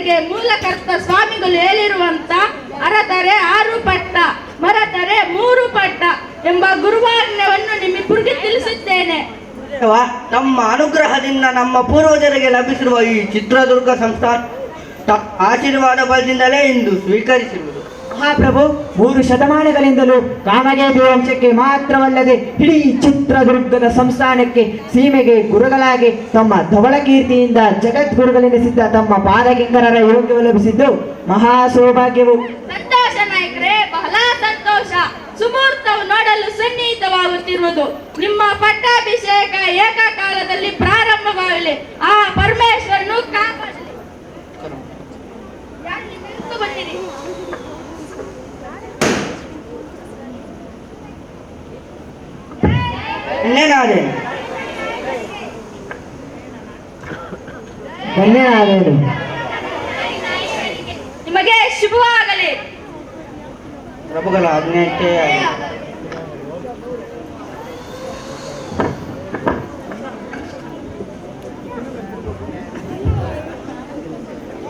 ಪರಂಪರೆಗೆ ಮೂಲಕರ್ತ ಸ್ವಾಮಿಗಳು ಹೇಳಿರುವಂತ ಅರತರೆ 6 ಪಟ್ಟ ಮರತರೆ 3 ಪಟ್ಟ ಎಂಬ ಗುರುವಾಜ್ಞೆಯನ್ನು ನಿಮ್ಮಿಬ್ಬರಿಗೆ ತಿಳಿಸುತ್ತೇನೆ. ತಮ್ಮ ಅನುಗ್ರಹದಿಂದ ನಮ್ಮ ಪೂರ್ವಜರಿಗೆ ಲಭಿಸಿರುವ ಈ ಚಿತ್ರದುರ್ಗ ಸಂಸ್ಥಾನ ಆಶೀರ್ವಾದ ಬಲದಿಂದಲೇ ಇಂದು ಸ್ವೀಕರಿಸಿರುವುದು. ಮಹಾಪ್ರಭು 3 ಶತಮಾನಗಳಿಂದಲೂ ಕಾಮಗೇಬಿ ವಂಶಕ್ಕೆ ಮಾತ್ರವಲ್ಲದೆ ಇಡೀ ಚಿತ್ರದುರ್ಗದ ಸಂಸ್ಥಾನಕ್ಕೆ ಸೀಮೆಗೆ ಗುರುಗಳಾಗಿ ತಮ್ಮ ಧವಳ ಕೀರ್ತಿಯಿಂದ ಜಗದ್ಗುರುಗಳೆನಿಸಿದ್ದ ತಮ್ಮ ಪಾದಕಿಂಕರರ ಯೋಗ್ಯವು ಲಭಿಸಿದ್ದು ಮಹಾ ಸೌಭಾಗ್ಯವು. ಸಂತೋಷ ನಾಯಕರೇ, ಬಹಳ ಸಂತೋಷ. ಸುಮುಹೂರ್ತವು ನೋಡಲು ಸನ್ನಿಹಿತವಾಗುತ್ತಿರುವುದು. ನಿಮ್ಮ ಪಟ್ಟಾಭಿಷೇಕ ಏಕಕಾಲದಲ್ಲಿ ಪ್ರಾರಂಭವಾಗಲಿ. ಆ ಪರಮೇಶ್ವರನು ಕಾಪಾಡಲಿ. ಬನ್ನಿರಿ. ಧನ್ಯನಾದೇನು. ನಿಮಗೆ ಶುಭವಾಗಲಿ. ಪ್ರಭುಗಳ ಆಜ್ಞೆಯಂತೆ